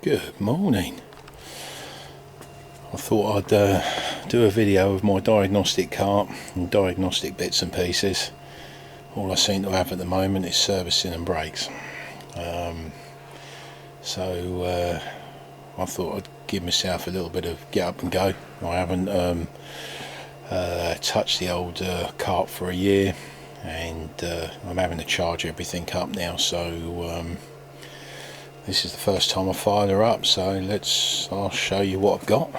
Good morning. I thought I'd do a video of my diagnostic cart and diagnostic bits and pieces. All I seem to have at the moment is servicing and brakes. So I thought I'd give myself a little bit of get up and go. I haven't touched the old cart for a year, and I'm having to charge everything up now, so this is the first time I fired her up, so I'll show you what I've got.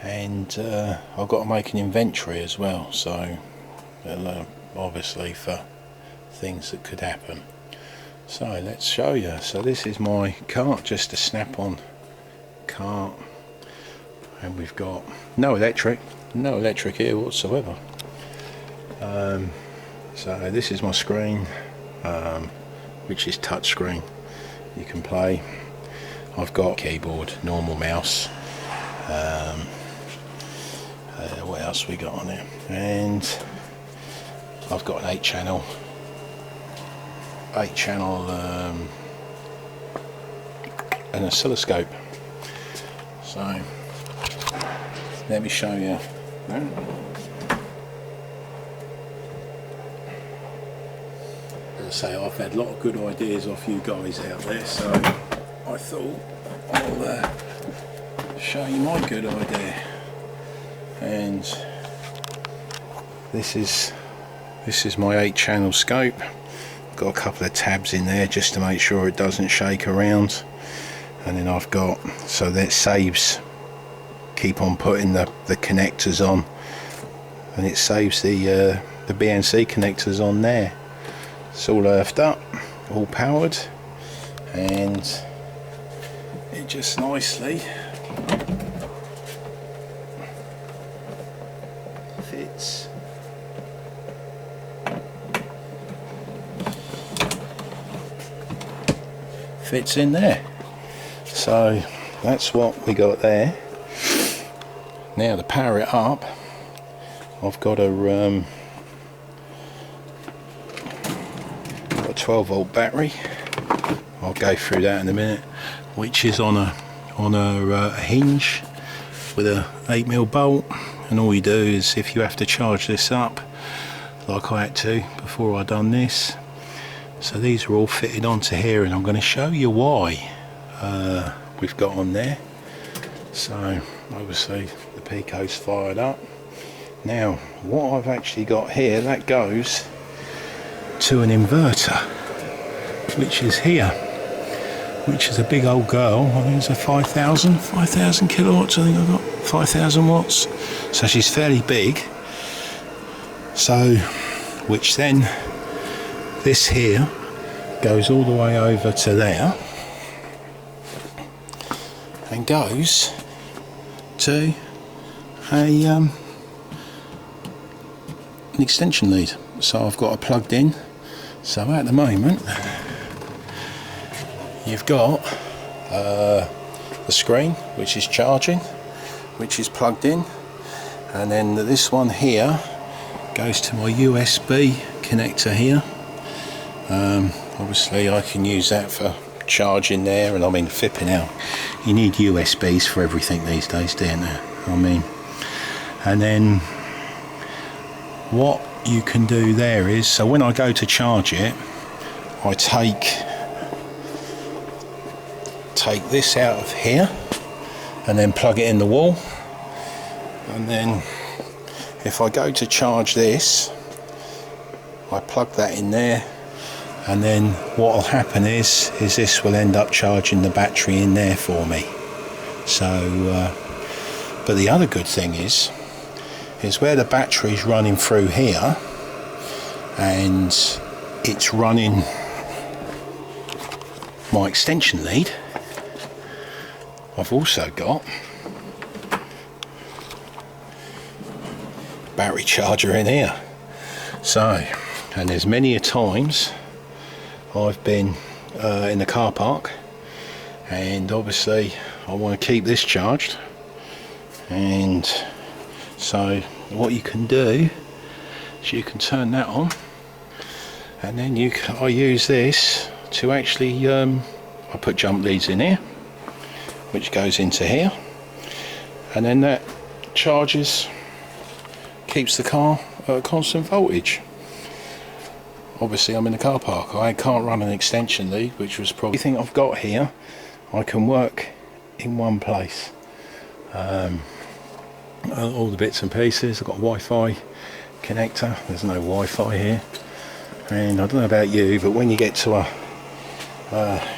And I've got to make an inventory as well, so obviously for things that could happen. So let's show you. So this is my cart, just a snap-on cart, and we've got no electric here whatsoever. So this is my screen, which is touch screen. You can play. I've got keyboard, normal mouse. What else we got on here? And I've got an 8-channel an oscilloscope. So let me show you. As I say, I've had a lot of good ideas off you guys out there, so I thought I'll show you my good idea. And this is my 8-channel scope. Got a couple of tabs in there just to make sure it doesn't shake around, and then I've got, so that saves, keep on putting the connectors on, and it saves the BNC connectors on there. It's all earthed up, all powered, and it just nicely fits in there. So that's what we got there. Now to power it up, I've got a 12-volt battery. I'll go through that in a minute, which is on a hinge with a 8mm bolt. And all you do is, if you have to charge this up, like I had to before I done this, so these are all fitted onto here, and I'm going to show you why we've got on there. So obviously the Pico's fired up. Now what I've actually got here, that goes to an inverter, which is here, which is a big old girl. I think it's a 5,000 kilowatts. I think I've got 5,000 watts. So she's fairly big. So, which then, this here goes all the way over to there and goes to an extension lead. So I've got it plugged in. So at the moment you've got the screen, which is charging, which is plugged in, and then this one here goes to my USB connector here. Obviously I can use that for charging there, and I mean, flipping out, you need USBs for everything these days, don't you? I mean, and then what you can do there is, so when I go to charge it, I take this out of here and then plug it in the wall, and then if I go to charge this, I plug that in there, and then what will happen is this will end up charging the battery in there for me. So but the other good thing is where the battery's running through here, and it's running my extension lead, I've also got battery charger in here. So, and there's many a times I've been in the car park, and obviously I want to keep this charged, and so what you can do is you can turn that on, and then I use this to actually I put jump leads in here, which goes into here, and then that charges, keeps the car at a constant voltage. Obviously I'm in the car park, I can't run an extension lead, which was probably the thing I've got here. I can work in one place. All the bits and pieces. I've got a Wi-Fi connector, there's no Wi-Fi here, and I don't know about you, but when you get to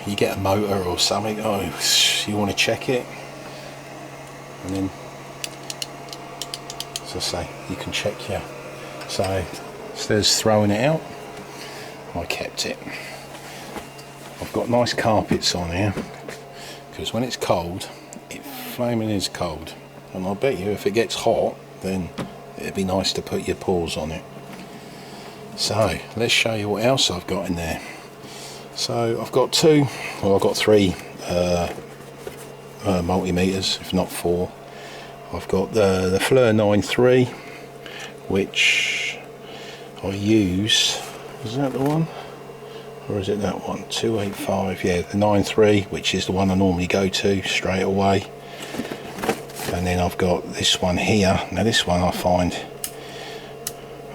you get a motor or something, you want to check it, and then, as I say, you can check so instead of throwing it out, I kept it. I've got nice carpets on here, because when it's cold, it flaming is cold, and I bet you if it gets hot, then it'd be nice to put your paws on it. So let's show you what else I've got in there. So I've got three multimeters, if not four. I've got the Fleur 93, which I use, is that the one? Or is it that one? 285, yeah, the 93, which is the one I normally go to straight away. And then I've got this one here. Now this one I find, I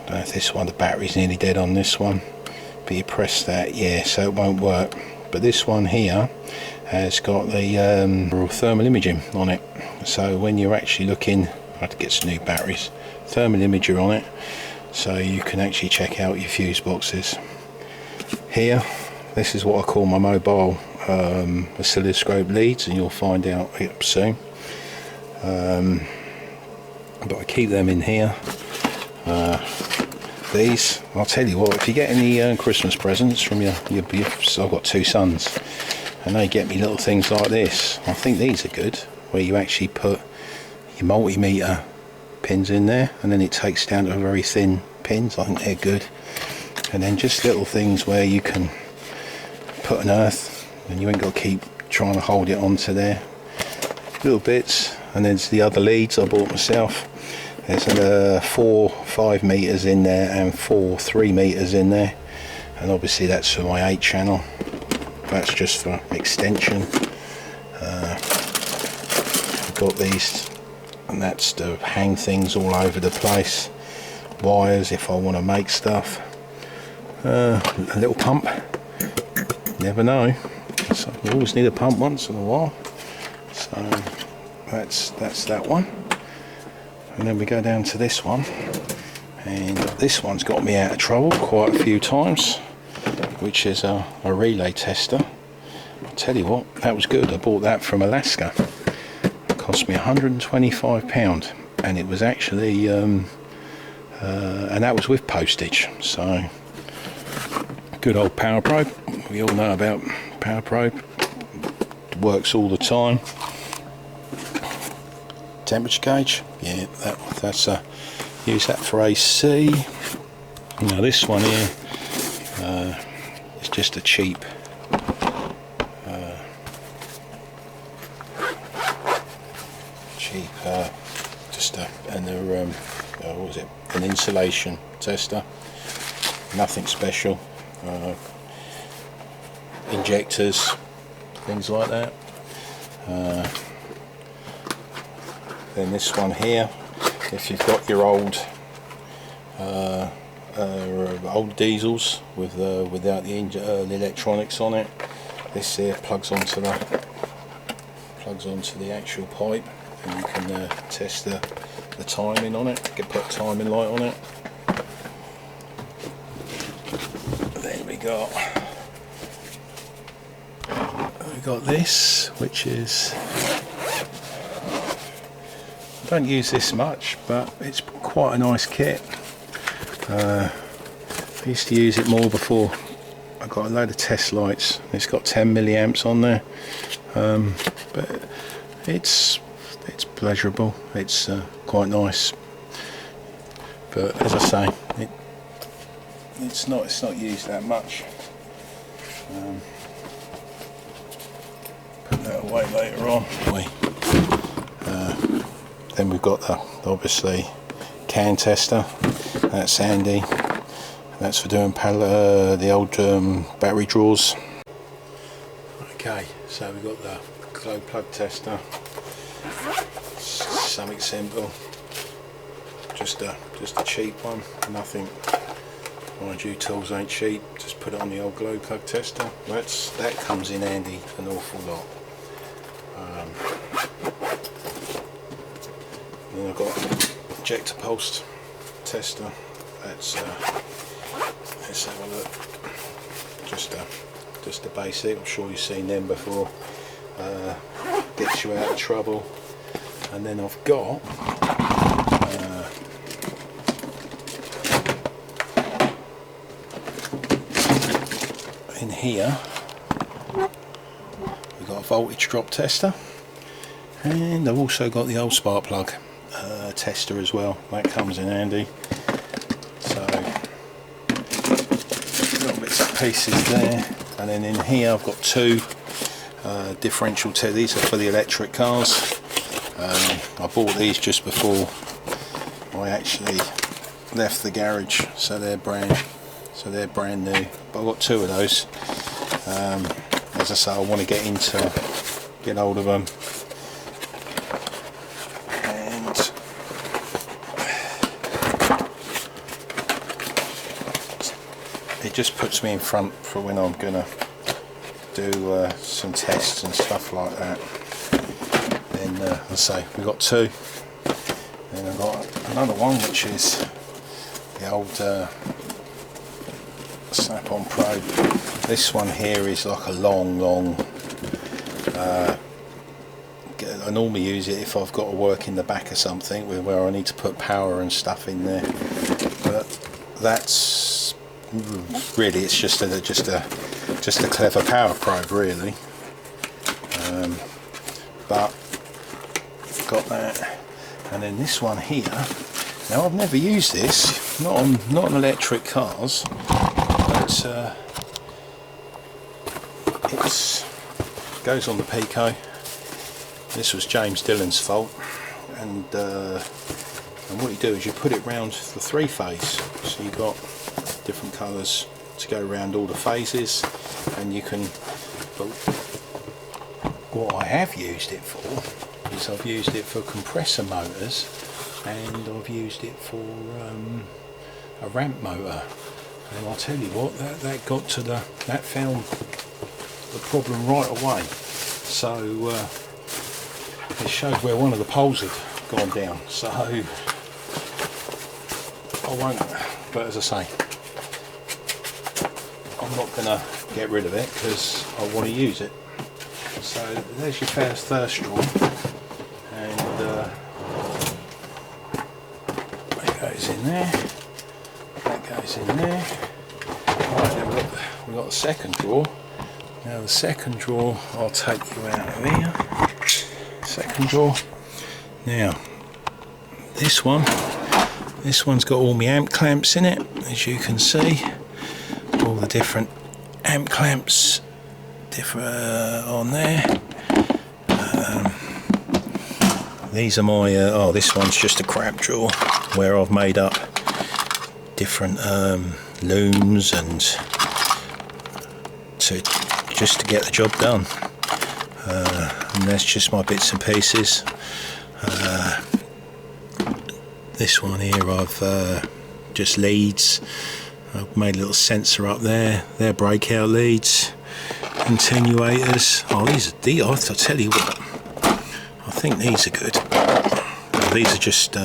don't know if this one, the battery's nearly dead on this one, but you press that, yeah, so it won't work. But this one here has got the thermal imaging on it, so when you're actually looking, I have to get some new batteries, thermal imager on it, so you can actually check out your fuse boxes. Here, this is what I call my mobile oscilloscope leads, and you'll find out soon. But I keep them in here. These, I'll tell you what, if you get any Christmas presents from your I've got two sons, and they get me little things like this. I think these are good, where you actually put your multimeter pins in there, and then it takes down to very thin pins. I think they're good. And then just little things where you can put an earth, and you ain't got to keep trying to hold it onto there. Little bits. And there's the other leads I bought myself. There's 4 5 meters in there and 4 3 meters in there, and obviously that's for my 8 channel. That's just for extension. I've got these, and that's to hang things all over the place. Wires if I want to make stuff. A little pump. Never know. So you always need a pump once in a while. So that's that one. And then we go down to this one, and this one's got me out of trouble quite a few times, which is a relay tester. I'll tell you what, that was good. I bought that from Alaska. It cost me £125, and it was actually and that was with postage. So good old power probe. We all know about power probe. It works all the time. Temperature gauge, yeah, that's use that for AC. Now this one here is just a cheap what was it, an insulation tester, nothing special. Injectors, things like that. Then this one here, if you've got your old diesels without the electronics on it, this here plugs onto the actual pipe, and you can test the timing on it. You can put a timing light on it. Then we got this, which is, I don't use this much, but it's quite a nice kit. I used to use it more before. I got a load of test lights. It's got 10 milliamps on there, but it's pleasurable. It's quite nice. But as I say, it's not used that much. Put that away later on. Then we've got the obviously can tester. That's handy. That's for doing the old battery drawers. Okay, So we've got the glow plug tester, something simple, just a cheap one, nothing, mind you, tools ain't cheap, just put it on the old glow plug tester. That comes in handy an awful lot. Then I've got ejector pulse tester. Let's have a look. Just a basic. I'm sure you've seen them before. Gets you out of trouble. And then I've got in here we've got a voltage drop tester, and I've also got the old spark plug tester as well. That comes in handy. So little bits and pieces there. And then in here I've got two differential testers. These are for the electric cars. I bought these just before I actually left the garage, so they're brand new. But I've got two of those. As I say, I want to get hold of them. And it just puts me in front for when I'm gonna do some tests and stuff like that. Then as I say, we've got two. Then I've got another one which is the old snap-on probe. This one here is like a long I normally use it if I've got to work in the back of something where I need to put power and stuff in there, but that's really, it's just a clever power probe really. But got that. And then this one here, now I've never used this, not on electric cars, but it goes on the Pico. This was James Dillon's fault, and what you do is you put it round the three-phase, so you've got different colours to go around all the phases, and you can. But what I have used it for is I've used it for compressor motors, and I've used it for a ramp motor. And I'll tell you what, that got to that found the problem right away. So it showed where one of the poles had gone down. So I won't, but as I say, I'm not going to get rid of it because I want to use it. So there's your first drawer, and that goes in there. That goes in there. Right, then we've got the second drawer. Now the second drawer, I'll take you out of here. Second drawer. Now this one's got all my amp clamps in it, as you can see. All the different amp clamps on there. These are my this one's just a crap drawer where I've made up different looms and just to get the job done. And that's just my bits and pieces. This one here I've just leads. I've made a little sensor up there. They're breakout leads, continuators. Oh, these are. I'll tell you what, I think these are good. These are just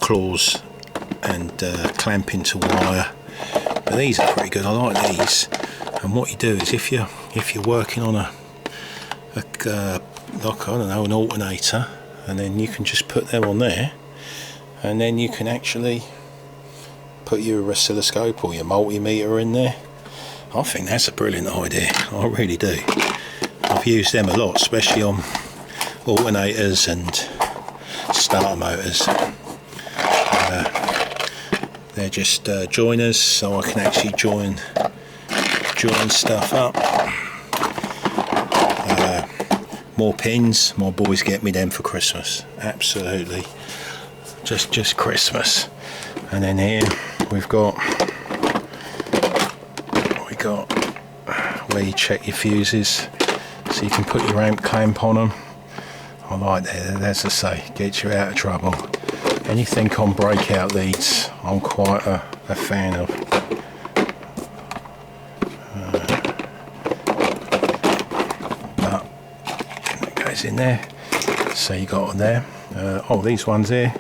claws and clamping to wire, but these are pretty good. I like these. And what you do is if you're working on like I don't know, an alternator, and then you can just put them on there, and then you can actually put your oscilloscope or your multimeter in there. I think that's a brilliant idea. I really do. I've used them a lot, especially on alternators and starter motors. They're just joiners, so I can actually join stuff up. More pins. My boys get me them for Christmas. Absolutely, just Christmas. And then here we've got where you check your fuses, so you can put your amp clamp on them. I like that, as I say, gets you out of trouble. Anything on breakout leads, I'm quite a fan of. But it goes in there, so you got on there. Oh, these ones here.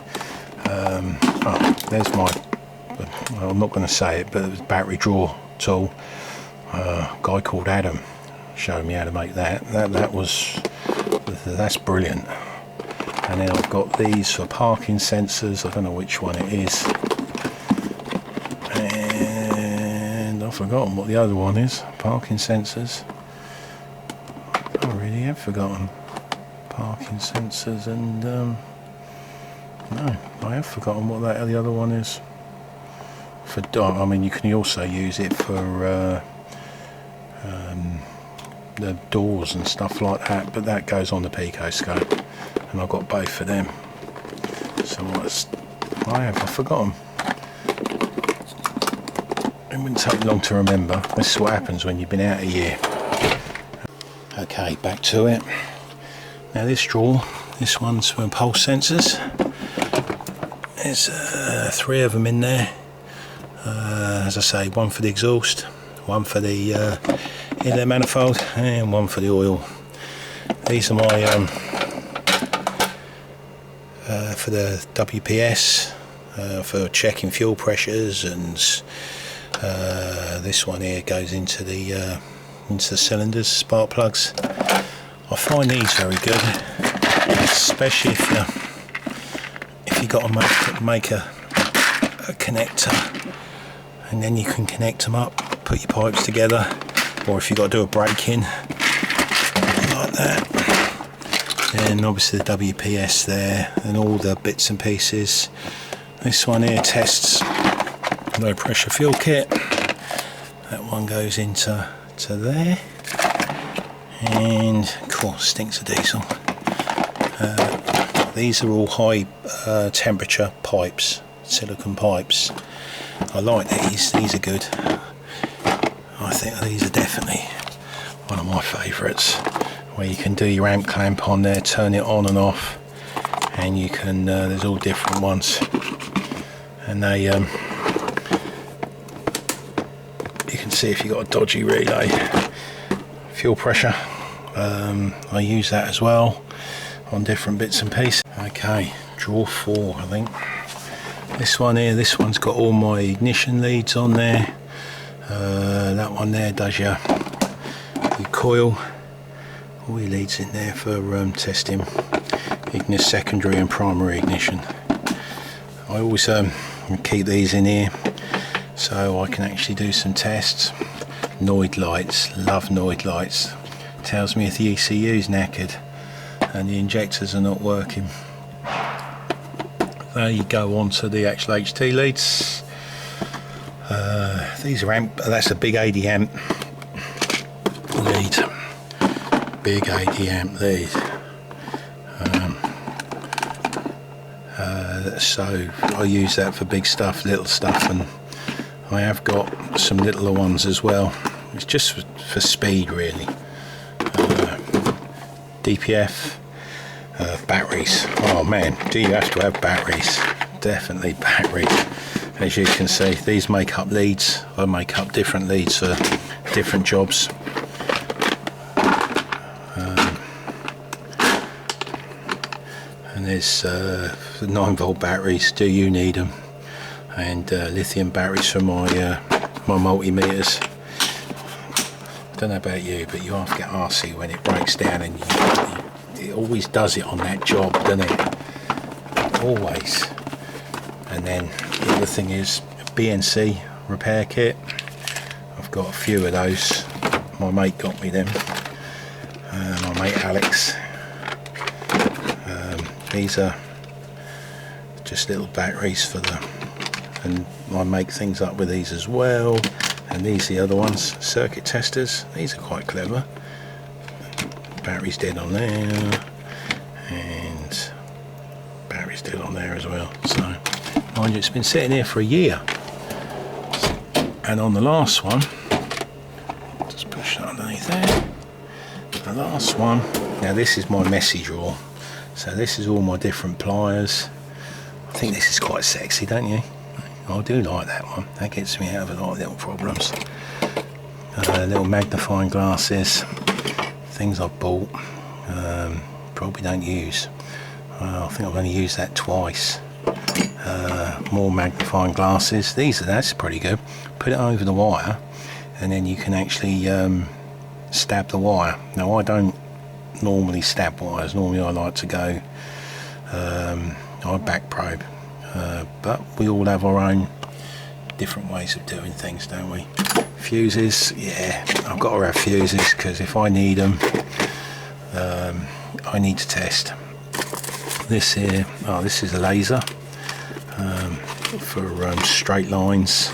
Oh, there's my, well, I'm not going to say it, but it was battery draw tool. A guy called Adam showed me how to make that. That's brilliant. And then I've got these for parking sensors. I don't know which one it is, and I've forgotten what the other one is. Parking sensors. I really have forgotten. Parking sensors, and no, I have forgotten what the other one is. For, I mean, you can also use it for the doors and stuff like that, but that goes on the Pico scope, and I've got both of them. So I've forgotten. It wouldn't take long to remember. This is what happens when you've been out a year. Okay, back to it. Now this drawer, this one's for pulse sensors. There's 3 of them in there. As I say, one for the exhaust, one for the inlet manifold, and one for the oil. These are my for the WPS, for checking fuel pressures, and this one here goes into the cylinders, spark plugs. I find these very good, especially if you got to make a connector, and then you can connect them up, put your pipes together, or if you've got to do a break-in like that, then obviously the WPS there and all the bits and pieces. This one here tests low pressure fuel kit. That one goes into there, and of course stinks of diesel. These are all high temperature pipes, silicon pipes. I like these are good. I think these are definitely one of my favourites, where you can do your amp clamp on there, turn it on and off, and you can, there's all different ones, and they, you can see if you've got a dodgy relay. Fuel pressure, I use that as well on different bits and pieces. Okay, drawer 4 I think. This one here, this one's got all my ignition leads on there. That one there does your coil. All your leads in there for testing ignition, secondary and primary ignition. I always keep these in here so I can actually do some tests. Noid lights, love Noid lights. Tells me if the ECU's knackered and the injectors are not working. There you go on to the actual HT leads. These are amp, that's a big 80 amp lead. Big 80 amp lead. So I use that for big stuff, little stuff, and I have got some littler ones as well. It's just for speed really. DPF. Batteries. Oh man, do you have to have batteries? Definitely batteries. As you can see, these make up leads. I make up different leads for different jobs. And there's 9-volt batteries. Do you need them? And lithium batteries for my my multimeters. I don't know about you, but you have to get arsey when it breaks down, and it always does it on that job, doesn't it? Always. And then the other thing is BNC repair kit. I've got a few of those. My mate got me them. My mate Alex. These are just little batteries for and I make things up with these as well. And these are the other ones, circuit testers. These are quite clever. Battery's dead on there, and battery's dead on there as well. So, mind you, it's been sitting here for a year. And on the last one, just push that underneath underneath there. The last one. Now this is my messy drawer. So this is all my different pliers. I think this is quite sexy, don't you? I do like that one. That gets me out of a lot of little problems. Little magnifying glasses. Things I've bought. Probably don't use. I think I've only used that twice. More magnifying glasses. That's pretty good. Put it over the wire and then you can actually stab the wire. Now I don't normally stab wires. Normally I like to go I back probe, but we all have our own different ways of doing things, don't we? Fuses, yeah, I've got to have fuses because if I need them, I need to test. This here, this is a laser for straight lines,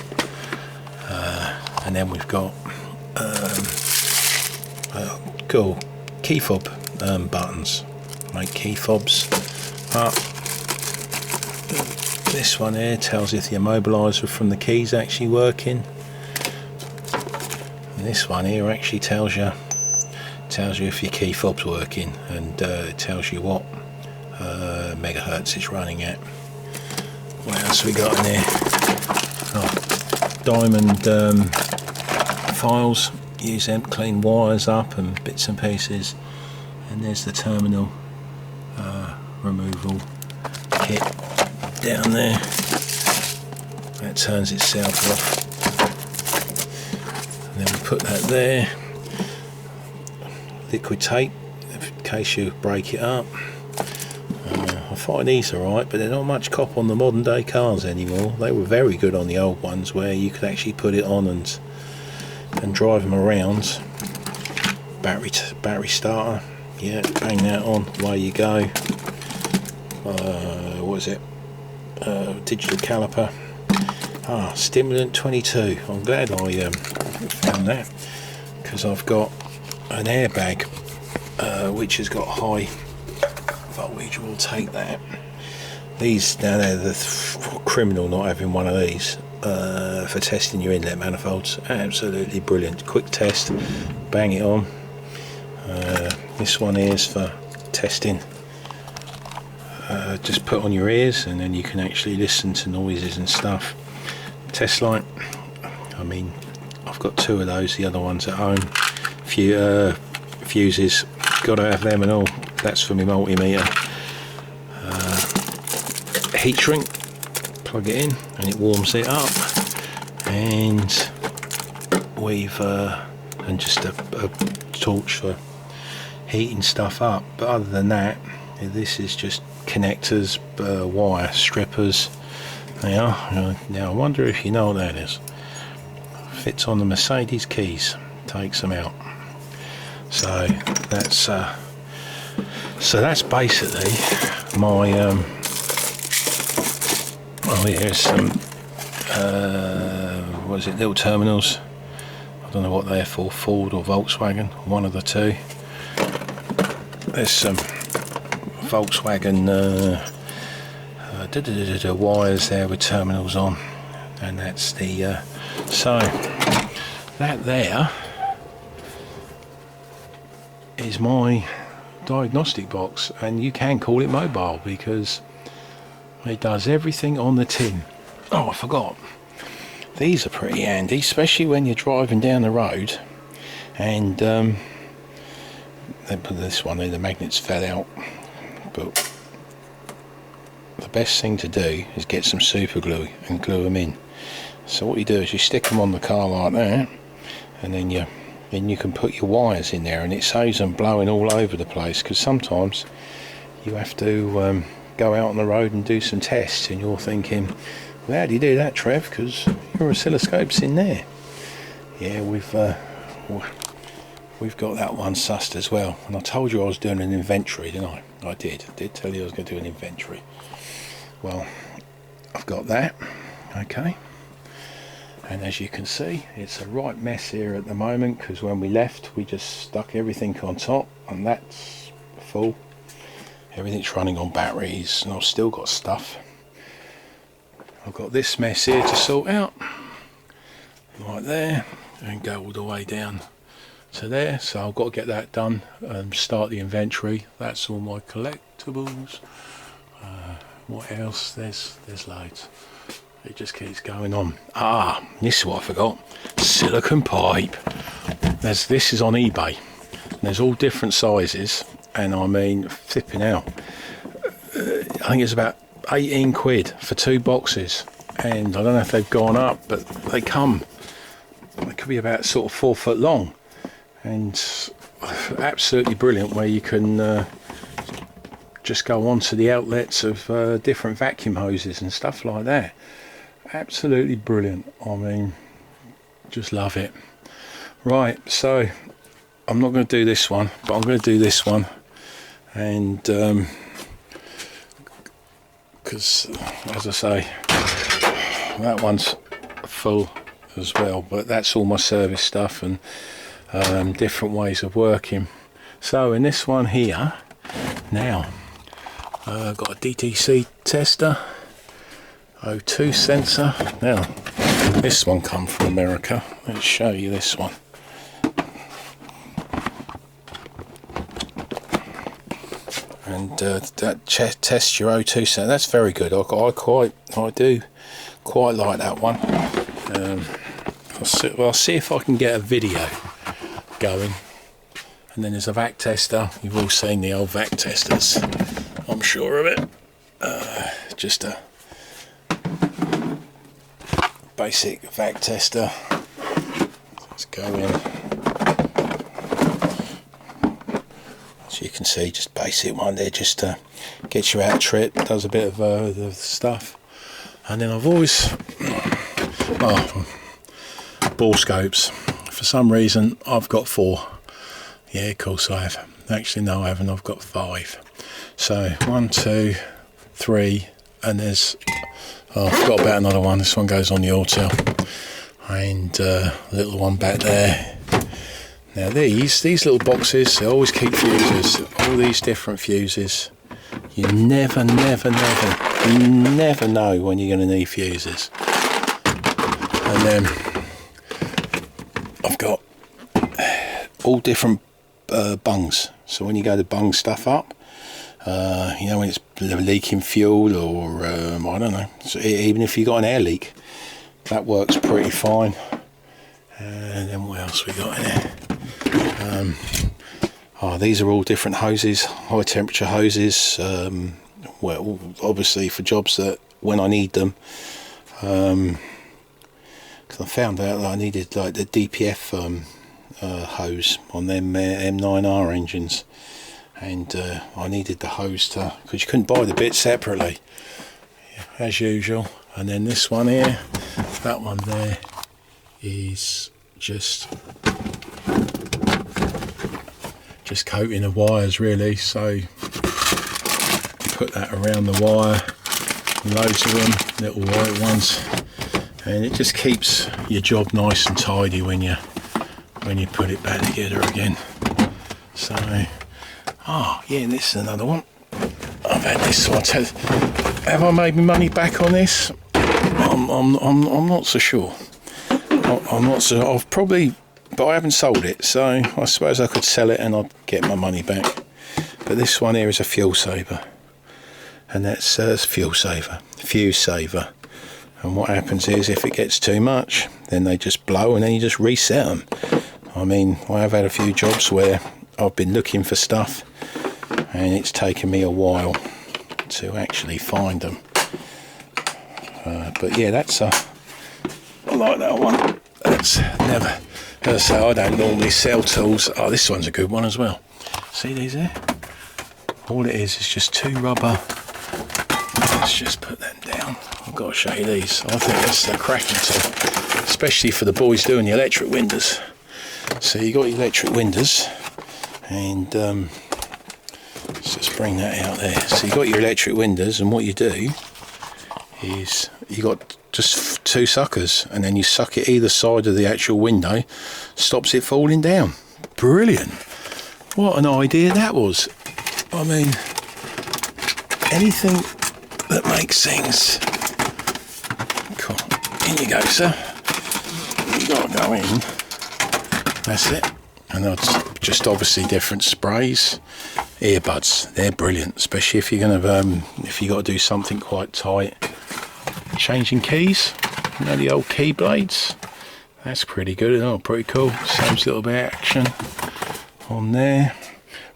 and then we've got cool key fob buttons. Make key fobs up. This one here tells you if the immobiliser from the key's actually working. And this one here actually tells you if your key fob's working, and it tells you what megahertz it's running at. What else we got in here? Diamond files. Use them, clean wires up and bits and pieces. And there's the terminal removal kit down there. That turns itself off. And then we put that there. Liquid tape in case you break it up. I find these alright, but they're not much cop on the modern day cars anymore. They were very good on the old ones where you could actually put it on and drive them around. Battery starter, yeah, bang that on, away you go. What is it? Digital caliper. Stimulant 22. I'm glad I found that because I've got an airbag which has got high voltage. We'll take that. These now, they're the criminal not having one of these for testing your inlet manifolds. Absolutely brilliant. Quick test, bang it on. This one is for testing. Just put on your ears and then you can actually listen to noises and stuff. Test light, I mean, I've got two of those, the other one's at home. Fuses, got to have them and all. That's for my multimeter. Heat shrink, plug it in and it warms it up. And we've and just a torch for heating stuff up. But other than that, this is just connectors, wire strippers. They are. Now I wonder if you know what that is. Fits on the Mercedes keys, takes them out. So that's basically my here's some what is it, little terminals. I don't know what they're for, Ford or Volkswagen, one of the two. There's some Volkswagen wires there with terminals on, and that's the so that there is my diagnostic box, and you can call it mobile because it does everything on the tin. Oh, I forgot, these are pretty handy, especially when you're driving down the road and they put this one there, the magnets fell out, but the best thing to do is get some super glue and glue them in. So what you do is you stick them on the car like that, and then you can put your wires in there, and it saves them blowing all over the place, because sometimes you have to go out on the road and do some tests and you're thinking, well, how do you do that, Trev, because your oscilloscope's in there. Yeah, we've got that one sussed as well, and I told you I was doing an inventory, didn't I? I did tell you I was going to do an inventory. Well, I've got that, okay, and as you can see, it's a right mess here at the moment, because when we left we just stuck everything on top and that's full. Everything's running on batteries, and I've still got stuff. I've got this mess here to sort out, right there, and go all the way down to there, so I've got to get that done and start the inventory. That's all my collectibles. What else? There's loads. It just keeps going on. This is what I forgot. Silicone pipe. This is on eBay. There's all different sizes, and I mean, flipping out. I think it's about 18 quid for 2 boxes, and I don't know if they've gone up, but they could be about sort of 4 foot long, and absolutely brilliant, where you can just go onto the outlets of different vacuum hoses and stuff like that. Absolutely brilliant. I mean, just love it. Right, so I'm not going to do this one, but I'm going to do this one, and because as I say, that one's full as well, but that's all my service stuff and different ways of working. So in this one here now, I've got a DTC tester, O2 sensor. Now this one come from America. Let's show you this one. And that tests your O2 sensor. That's very good. I do quite like that one. I'll see if I can get a video going. And then there's a vac tester. You've all seen the old vac testers, I'm sure of it. Just a basic vac tester. Let's go in. As you can see, just basic one there, just gets you out of trip, does a bit of the stuff. And then I've always ball scopes. For some reason I've got 4. Yeah, of course I have. Actually no, I haven't. I've got 5. So 1, 2, 3, and there's I forgot about another one. This one goes on the auto, and a little one back there. Now these little boxes, they always keep fuses, all these different fuses. You never know when you're going to need fuses. And then I've got all different bungs. So when you go to bung stuff up, you know, when it's leaking fuel, or I don't know, so even if you got an air leak, that works pretty fine. And then what else we got in here? These are all different hoses, high temperature hoses. Well, obviously for jobs that when I need them, because I found out that I needed like the DPF hose on them M9R engines, and I needed the hose to, because you couldn't buy the bit separately, as usual. And then this one here, that one there is just coating the wires really. So put that around the wire, loads of them, little white ones, and it just keeps your job nice and tidy when you put it back together again. So yeah, this is another one. I've had this, so have I made my money back on this? I'm not so sure. I'm not so. I've probably, but I haven't sold it, so I suppose I could sell it and I'd get my money back. But this one here is a fuel saver, and that's fuse saver. And what happens is, if it gets too much, then they just blow, and then you just reset them. I mean, I have had a few jobs where I've been looking for stuff, and it's taken me a while to actually find them. But yeah, I like that one. That's never, as I say, I don't normally sell tools. This one's a good one as well. See these there? All it is just 2 rubber. Let's just put them down. I've got to show you these. I think this is a cracking tool, especially for the boys doing the electric windows. So you got your electric windows, and let's just bring that out there. So you got your electric windows, and what you do is you got just 2 suckers, and then you suck it either side of the actual window, stops it falling down. Brilliant. What an idea that was. I mean, anything that makes things. Cool. In you go, sir. You gotta go in. That's it. And that's just obviously different sprays. Earbuds, they're brilliant, especially if you're gonna if you got to do something quite tight. Changing keys, you know, the old key blades. That's pretty good. Oh, pretty cool. Saves a little bit of action on there.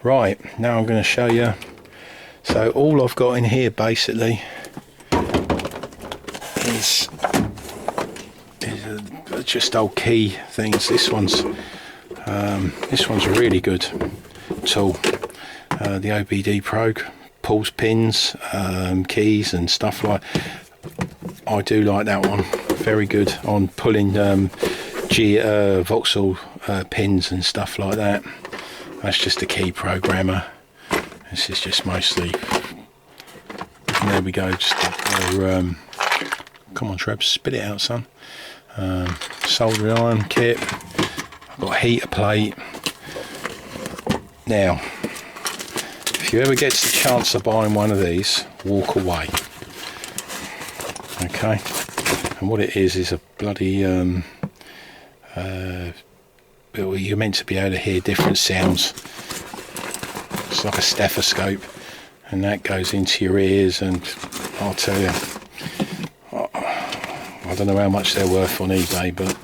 Right, now I'm going to show you. So all I've got in here basically is just old key things. This one's a really good tool. The OBD Pro pulls pins, keys and stuff like. I do like that one. Very good on pulling voxel pins and stuff like that. That's just a key programmer. This is just mostly. There we go. Just come on, Treb, spit it out, son. Soldering iron kit. I've got a heater plate. Now, if you ever get the chance of buying one of these, walk away. Okay, and what it is a bloody you're meant to be able to hear different sounds. It's like a stethoscope, and that goes into your ears. And I'll tell you, I don't know how much they're worth on eBay, but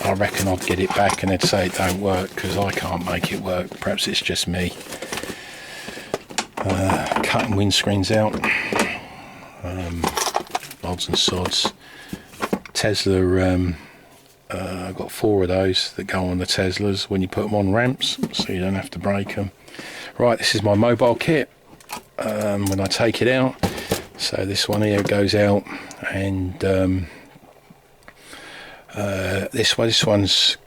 I reckon I'd get it back and they'd say it don't work because I can't make it work. Perhaps it's just me. Cutting windscreens out. Odds and sods. Tesla, I've got 4 of those that go on the Teslas when you put them on ramps, so you don't have to break them. Right, this is my mobile kit when I take it out. So this one here goes out, and this one's,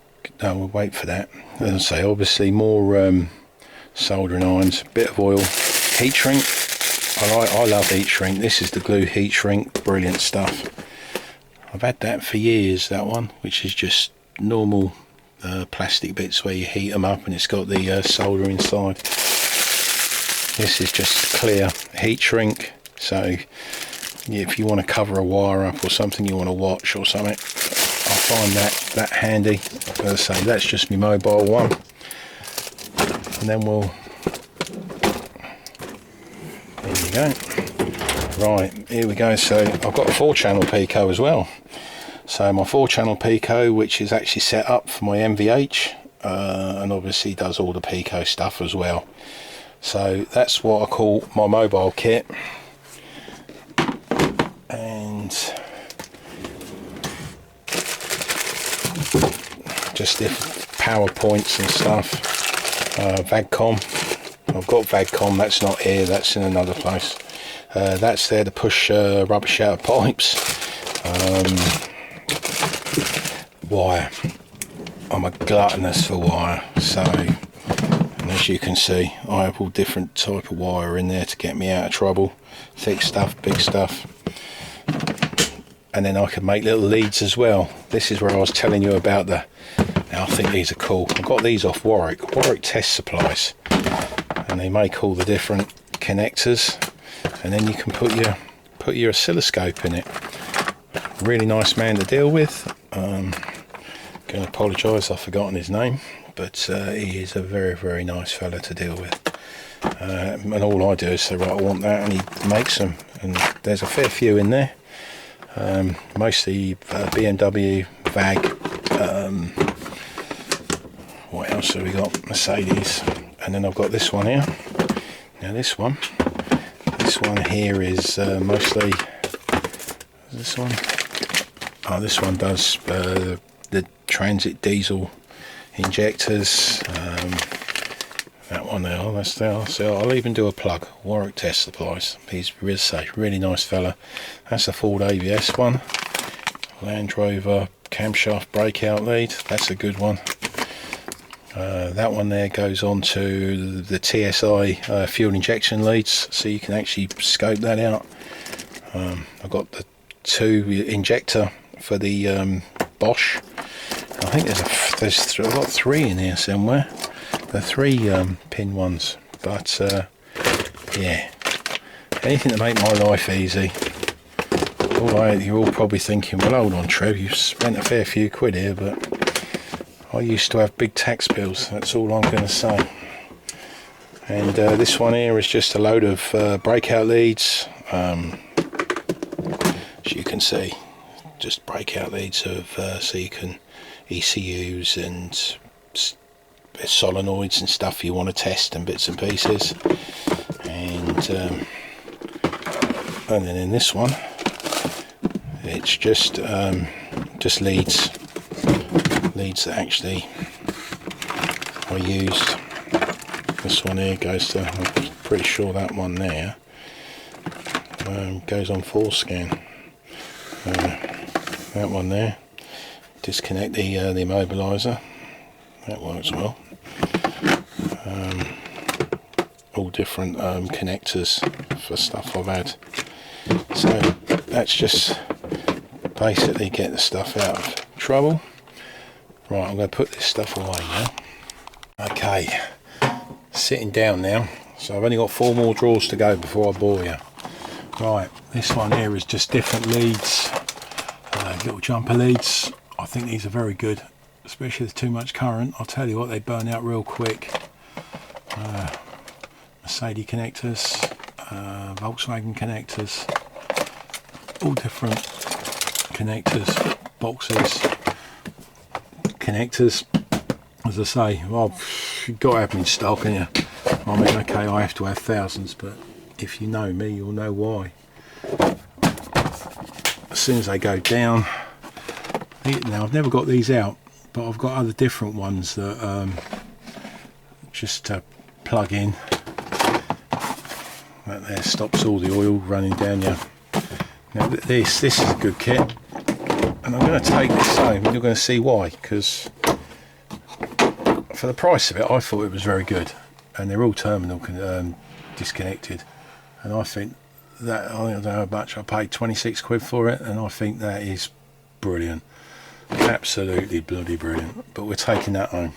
no, we'll wait for that. As I say, obviously more soldering irons, bit of oil, heat shrink. I love heat shrink. This is the glue heat shrink, brilliant stuff. I've had that for years, that one, which is just normal plastic bits where you heat them up and it's got the solder inside. This is just clear heat shrink, so if you want to cover a wire up or something you want to watch or something, I find that handy. As I say, that's just my mobile one, and then we'll, there you go. Right, here we go. So I've got a 4-channel Pico as well. So my 4-channel Pico, which is actually set up for my MVH, and obviously does all the Pico stuff as well. So that's what I call my mobile kit. And just the PowerPoints and stuff. VAGCOM. I've got VAGCOM, that's not here, that's in another place. That's there to push rubbish out of pipes. Wire. I'm a gluttonous for wire, so, and as you can see, I have all different type of wire in there to get me out of trouble. Thick stuff, big stuff. And then I can make little leads as well. This is where I was telling you about the, now I think these are cool. I got these off Warwick Test Supplies, and they make all the different connectors, and then you can put your oscilloscope in it. Really nice man to deal with. Going to apologise, I've forgotten his name, but he is a very, very nice fella to deal with. And all I do is say, right, I want that, and he makes them, and there's a fair few in there. Mostly BMW, VAG, what else have we got? Mercedes, and then I've got this one here. Now this one here is mostly, this one? Oh, this one does the transit diesel injectors. That one there, that's there. So I'll even do a plug. Warwick Test Supplies. He's really nice fella. That's a Ford ABS one. Land Rover camshaft breakout lead. That's a good one. That one there goes on to the TSI fuel injection leads, so you can actually scope that out. I've got the 2 injector for the Bosch. I think I've got 3 in here somewhere. The 3 pin ones, but yeah, anything to make my life easy. You're all probably thinking, well, hold on, Trev, you've spent a fair few quid here, but I used to have big tax bills, that's all I'm going to say. And this one here is just a load of breakout leads. As you can see, just breakout leads of so you can ECUs and solenoids and stuff you want to test and bits and pieces. And then in this one, it's just leads that actually I used. This one here goes to, I'm pretty sure that one there goes on 4-scan. That one there, disconnect the immobiliser, that works well. All different connectors for stuff I've had. So that's just basically get the stuff out of trouble. Right, I'm going to put this stuff away now. Okay, sitting down now, so I've only got 4 more drawers to go before I bore you. Right, this one here is just different leads, little jumper leads. I think these are very good, especially if there's too much current. I'll tell you what, they burn out real quick. Mercedes connectors, Volkswagen connectors, all different connectors, boxes, connectors. As I say, well, you've got to have them in stock, haven't you? I mean, okay, I have to have thousands, but if you know me, you'll know why. As soon as they go down, now I've never got these out, but I've got other different ones that just to plug in. That there stops all the oil running down you. Now this is a good kit, and I'm going to take this home, and you're going to see why. Because for the price of it, I thought it was very good, and they're all terminal disconnected. And I think that, I don't know how much I paid, 26 quid for it, and I think that is brilliant, absolutely bloody brilliant. But we're taking that home.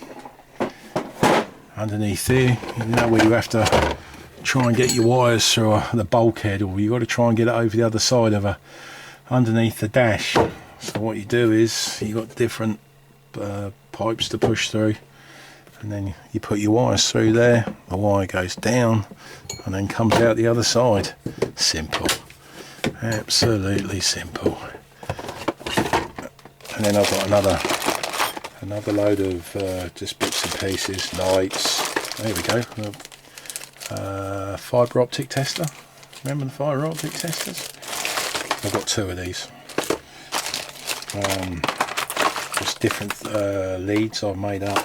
Underneath here, you know where you have to try and get your wires through the bulkhead, or you got to try and get it over the other side of underneath the dash. So what you do is you got different pipes to push through, and then you put your wires through there, the wire goes down and then comes out the other side. Simple, absolutely simple. And then I've got another load of just bits and pieces, lights. There we go. Fibre optic tester. Remember the fibre optic testers? I've got 2 of these. Just different leads I've made up.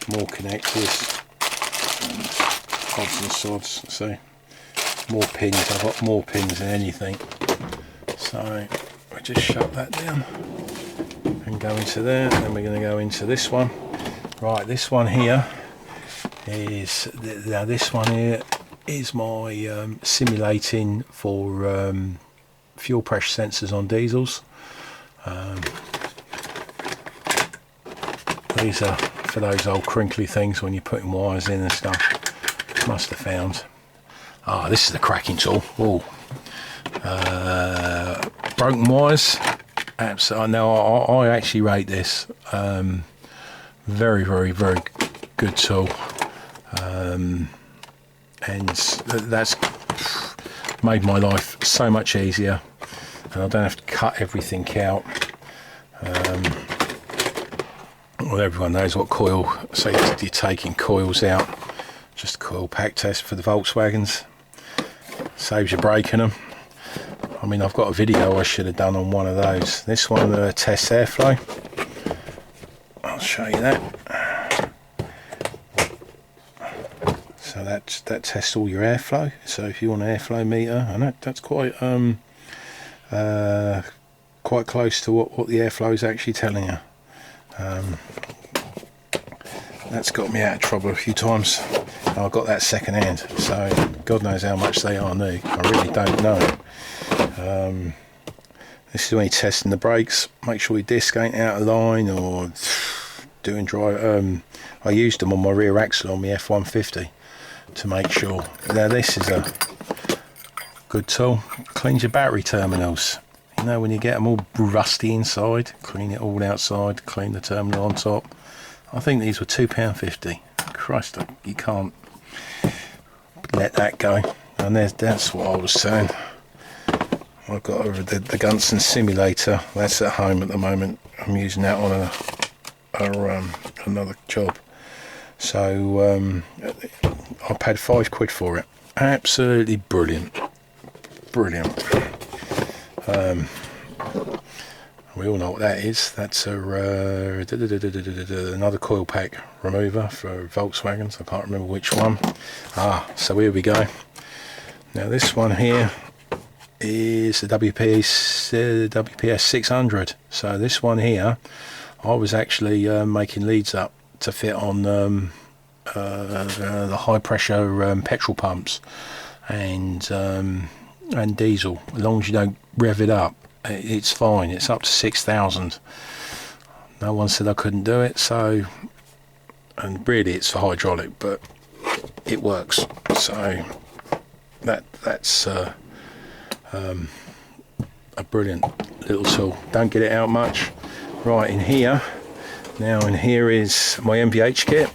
More connectors. Odds and sods. See, more pins. I've got more pins than anything. So we just shut that down and go into there. And then we're going to go into this one. Right, this one here is this one here is my simulating for fuel pressure sensors on diesels. These are for those old crinkly things when you're putting wires in and stuff. Must have found. Ah, this is the cracking tool. Oh, broken wires. Absolutely. Now I actually rate this very, very, very good tool. And that's made my life so much easier, and I don't have to cut everything out. Well, everyone knows what coil, so you're taking coils out. Just a coil pack test for the Volkswagens, saves you breaking them. I mean, I've got a video I should have done on one of those. This one tests airflow. I'll show you that. So that tests all your airflow. So if you want an airflow meter, and that's quite quite close to what the airflow is actually telling you. That's got me out of trouble a few times. I got that second hand, so God knows how much they are new. I really don't know. This is when you're testing the brakes. Make sure your disc ain't out of line or doing dry. I used them on my rear axle on my F-150 to make sure. Now this is a good tool. Cleans your battery terminals. You know, when you get them all rusty inside, clean it all outside, clean the terminal on top. I think these were £2.50. Christ, you can't let that go. And that's what I was saying. I've got the Gunson simulator. That's at home at the moment. I'm using that on another job. So I paid £5 for it. Absolutely brilliant. Brilliant. We all know what that is. That's another coil pack remover for Volkswagens. I can't remember which one. So here we go. Now this one here is the WPS 600. So this one here, I was actually making leads up to fit on the high pressure petrol pumps and diesel. As long as you don't rev it up, it's fine. It's up to 6,000. No one said I couldn't do it. So, and really it's for hydraulic, but it works. So that's a brilliant little tool. Don't get it out much. Right, in here now, in here is my MVH kit.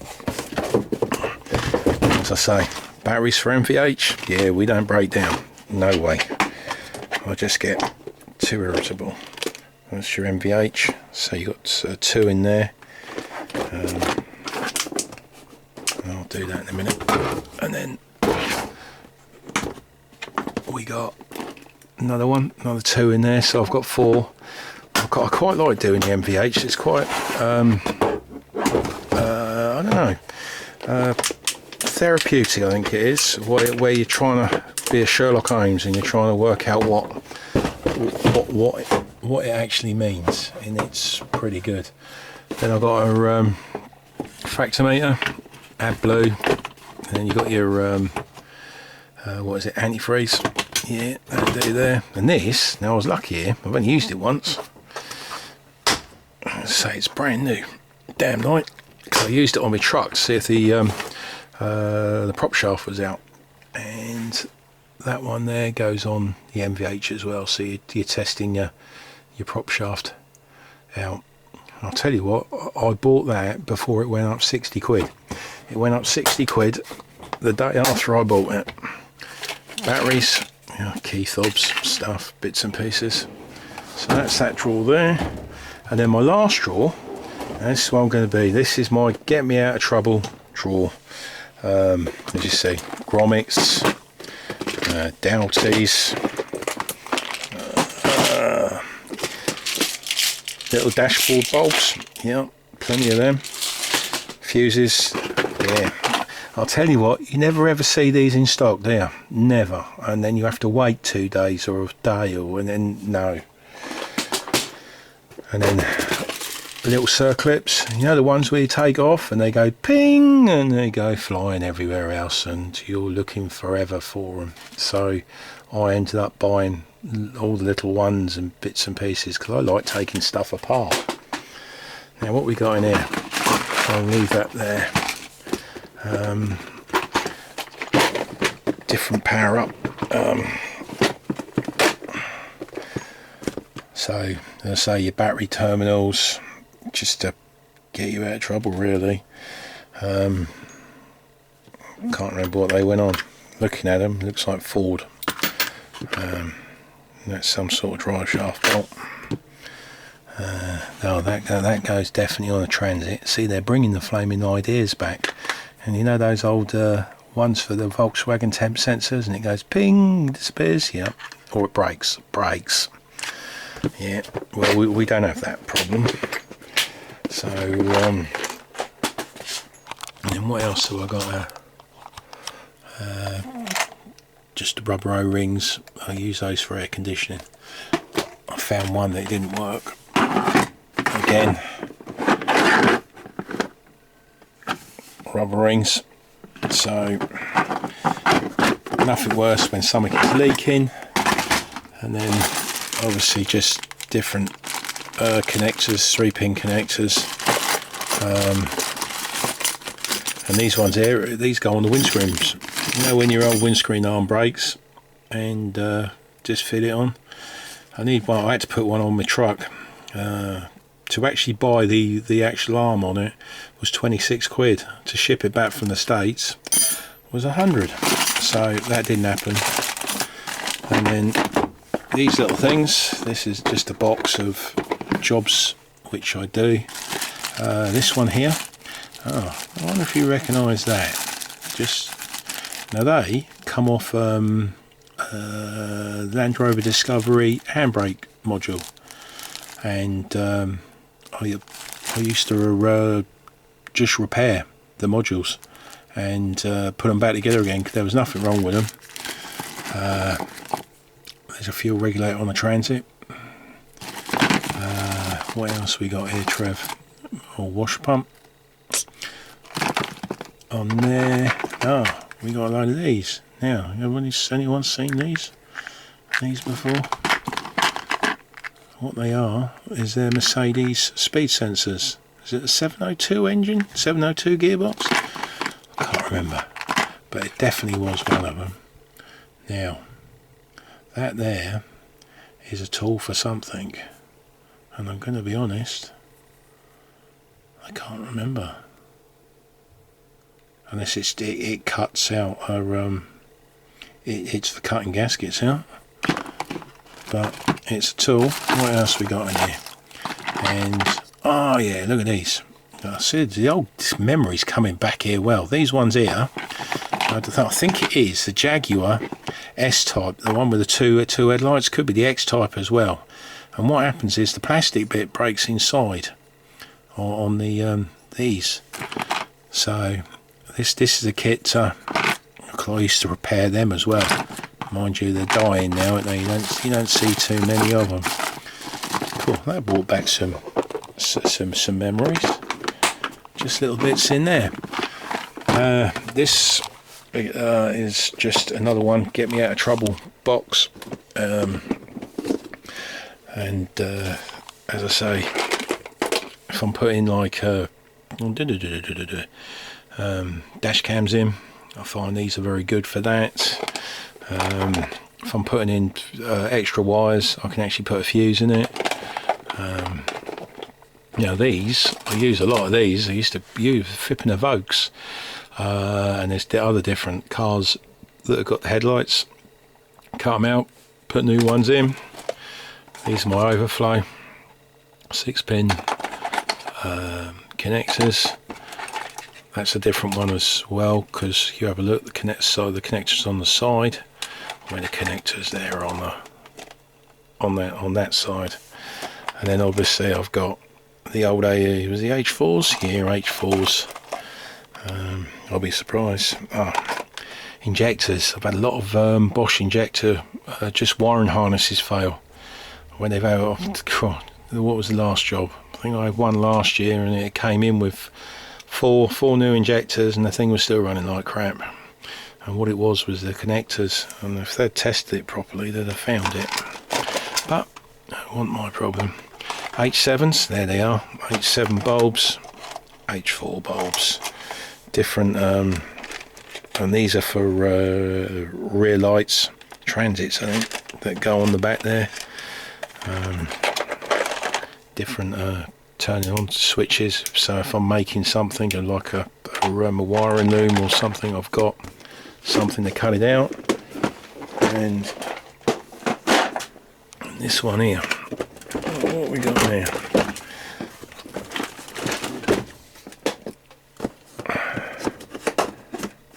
As I say, batteries for MVH, yeah, we don't break down, no way. I just get too irritable. That's your MVH. So you got 2 in there. I'll do that in a minute. And then we got another 2 in there. So I've got 4. I quite like doing the MVH. It's quite, I don't know, therapeutic. I think it is. Where you're trying to be a Sherlock Holmes and you're trying to work out what it actually means, and it's pretty good. Then I've got a fractometer, AdBlue, and then you got your what is it, antifreeze. Yeah, that'll do there. And this, now I was lucky here, I've only used it once. Say it's brand new, damn night. I used it on my truck to see if the prop shaft was out, and that one there goes on the MVH as well. So you're testing your prop shaft out. I'll tell you what, I bought that before it went up 60 quid. It went up 60 quid the day after I bought it. Batteries, key fobs, stuff, bits and pieces. So that's that drawer there. And then my last drawer, and this is what I'm going to be. This is my get me out of trouble drawer. As you see, grommets, Doughties, little dashboard bolts, yeah, plenty of them, fuses, yeah. I'll tell you what, you never ever see these in stock, do you? Never. And then you have to wait 2 days or a day, and then no. And then little circlips, you know, the ones where you take off and they go ping and they go flying everywhere else, and you're looking forever for them. So I ended up buying all the little ones and bits and pieces because I like taking stuff apart. Now what we got in here, I'll leave that there. Different power up. So as I say, your battery terminals, just to get you out of trouble really. Can't remember what they went on. Looking at them, looks like Ford. That's some sort of drive shaft bolt. No, that goes definitely on a transit. See, they're bringing the flaming ideas back. And you know those old ones for the Volkswagen temp sensors, and it goes ping, disappears, yeah, or it breaks. Yeah, well, we don't have that problem. So, and then what else have I got? Just the rubber O-rings. I use those for air conditioning. I found one that didn't work. Again, rubber rings. So, nothing worse when something is leaking. And then, obviously, just different connectors, 3-pin connectors. And these ones here, these go on the windscreens. You know, when your old windscreen arm breaks, and just fit it on. I need one. I had to put one on my truck. To actually buy the actual arm on it was 26 quid. To ship it back from the States was 100. So that didn't happen. And then these little things, this is just a box of jobs which I do. This one here, I wonder if you recognise that. Now they come off Land Rover Discovery handbrake module, and I used to just repair the modules and put them back together again, because there was nothing wrong with them. There's a fuel regulator on the Transit. What else we got here, Trev? Or wash pump on there. We got a load of these. Now, anyone seen these before? What they are is their Mercedes speed sensors. Is it a 702 engine? 702 gearbox? I can't remember, but it definitely was one of them. Now, that there is a tool for something, and I'm going to be honest, I can't remember. Unless it cuts out it's for cutting gaskets out. But it's a tool. What else we got in here? And oh yeah, look at these. I said the old memories coming back here. Well, these ones here, I think it is the Jaguar S-Type, the one with the two headlights. Could be the X-Type as well. And what happens is the plastic bit breaks inside on the these. So this is a kit. I used to repair them as well. Mind you, they're dying now, aren't they? You don't see too many of them. Cool. That brought back some memories. Just little bits in there. This is just another one get me out of trouble box. And as I say, if I'm putting like dash cams in, I find these are very good for that. If I'm putting in extra wires, I can actually put a fuse in it. These, I use a lot of these. I used to use flipping the Vokes, and there's the other different cars that have got the headlights. Cut them out, put new ones in. These are my overflow 6-pin connectors. That's a different one as well, because you have a look, the connectors on the side, where the connectors there on that side. And then obviously I've got the old H4s? Yeah, H4s. I'll be surprised. Injectors. I've had a lot of Bosch injector just wiring harnesses fail when they've had. What was the last job? I think I had one last year, and it came in with four new injectors, and the thing was still running like crap. And what it was the connectors, and if they'd tested it properly, they'd have found it. But that wasn't my problem. H7s, there they are. H7 bulbs, H4 bulbs, different. And these are for rear lights, transits, I think, that go on the back there. Different turning on switches. So if I'm making something like a wiring loom or something, I've got something to cut it out. And this one here, what we got there?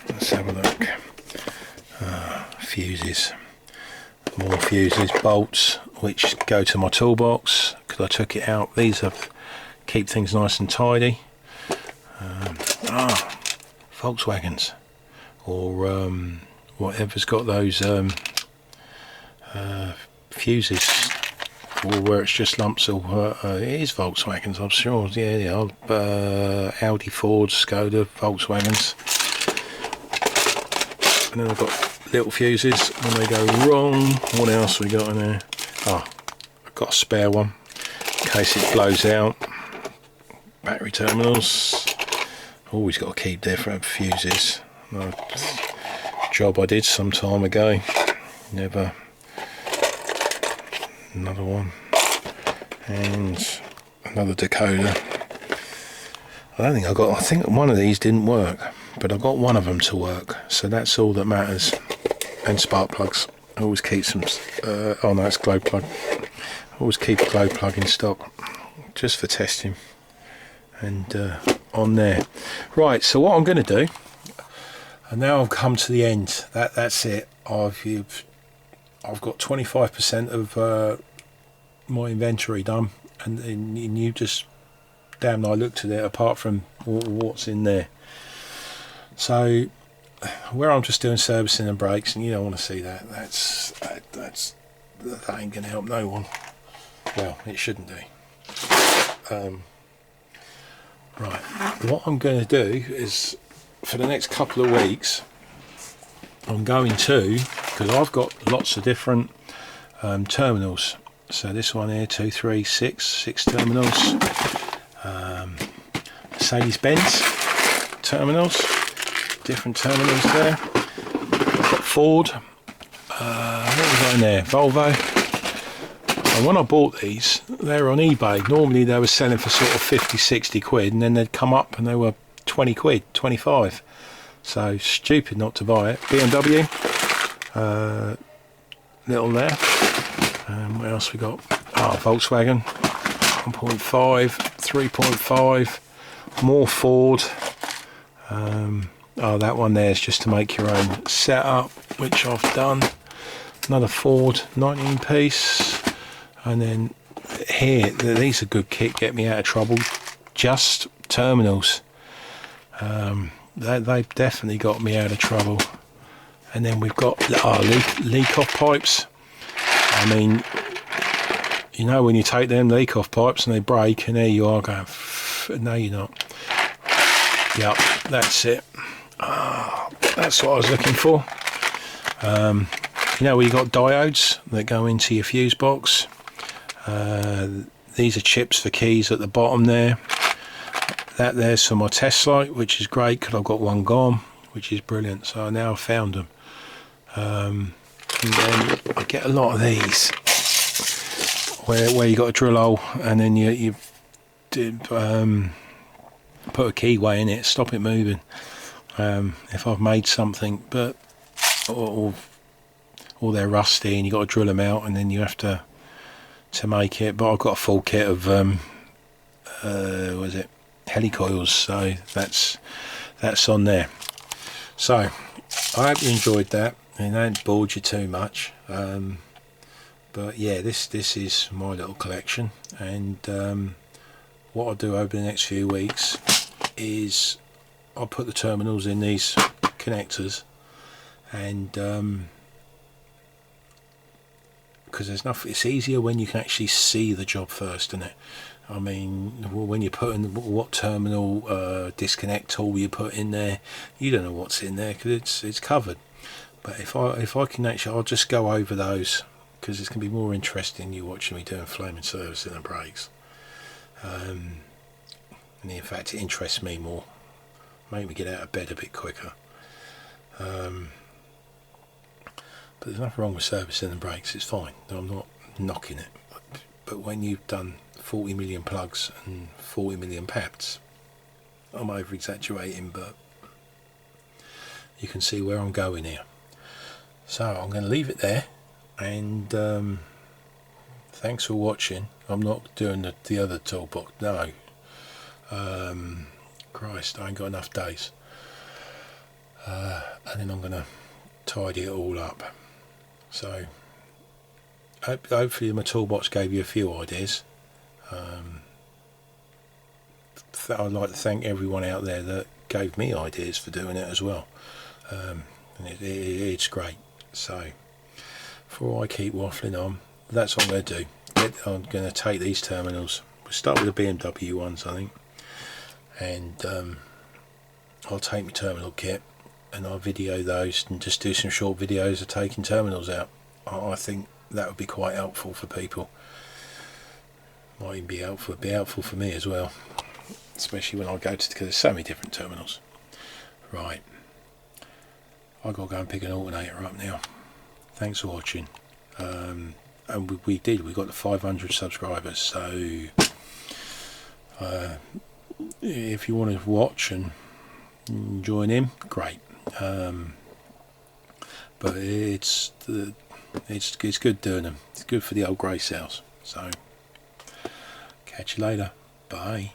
Let's have a look. Fuses, more fuses, bolts, which go to my toolbox because I took it out. These are keep things nice and tidy. Volkswagens, or whatever's got those fuses, or where it's just lumps of it is Volkswagens, I'm sure. Yeah, Audi, Ford, Skoda, Volkswagens. And then I've got little fuses when they go wrong. What else we got in there? I've got a spare one in case it blows out. Battery terminals, always got to keep different fuses. Job I did some time ago, never another one, and another decoder. I think one of these didn't work, but I got one of them to work, so that's all that matters. And spark plugs. I always keep some. Oh no, it's glow plug. I always keep a glow plug in stock, just for testing. And on there. Right. So what I'm going to do, and now I've come to the end. That's it. I've got 25% of my inventory done, and you just damn near looked at it apart from what's in there. So where I'm just doing servicing and brakes, and you don't want to see that. That ain't gonna help no one. Well, it shouldn't do. Right, what I'm going to do is, for the next couple of weeks, I'm going to, because I've got lots of different terminals. So this one here, 2, 3, 6 terminals. Mercedes-Benz terminals, different terminals there. I've got Ford. What was that in there? Volvo. And when I bought these, they were on eBay. Normally they were selling for sort of 50, 60 quid, and then they'd come up and they were 20 quid, 25. So stupid not to buy it. BMW, little there. What else we got? Volkswagen, 1.5, 3.5, more Ford. That one there is just to make your own setup, which I've done. Another Ford 19 piece. And then here, these are good kit, get me out of trouble. Just terminals. They've definitely got me out of trouble. And then we've got leak off pipes. I mean, you know when you take them leak off pipes and they break, and there you are going, no you're not. Yep, that's it. That's what I was looking for. You know where you got diodes that go into your fuse box. These are chips for keys at the bottom there. That there's for my test light, which is great because I've got one gone, which is brilliant. So now I've found them. And then I get a lot of these where you got a drill hole and then you put a keyway in it, stop it moving. If I've made something, but or they're rusty and you got to drill them out, and then you have to make it. But I've got a full kit of helicoils, so that's on there. So I hope you enjoyed that and I haven't bored you too much. But yeah, this is my little collection, and what I'll do over the next few weeks is I'll put the terminals in these connectors, and because there's nothing, it's easier when you can actually see the job first, isn't it? I mean, when you're putting what terminal disconnect tool you put in there, you don't know what's in there because it's covered. But if I can actually, I'll just go over those because it's going to be more interesting you watching me doing flaming servicing and brakes. And in fact, it interests me more, make me get out of bed a bit quicker. But there's nothing wrong with servicing and brakes, it's fine, I'm not knocking it. But when you've done 40 million plugs and 40 million pads, I'm over exaggerating, but you can see where I'm going here. So I'm going to leave it there, and thanks for watching. I'm not doing the other toolbox, no. Christ, I ain't got enough days. And then I'm going to tidy it all up. So hopefully my toolbox gave you a few ideas. I'd like to thank everyone out there that gave me ideas for doing it as well. And it's great. So before I keep waffling on, that's what I'm going to do. I'm going to take these terminals. We'll start with the BMW ones, I think, and I'll take my terminal kit and I'll video those and just do some short videos of taking terminals out. I think that would be quite helpful for people. Might even be helpful for me as well, especially when I go to, because there's so many different terminals. Right, I've got to go and pick an alternator up now. Thanks for watching. and we got the 500 subscribers. So if you want to watch and join in, great. But it's good doing them. It's good for the old grey cells. So catch you later. Bye.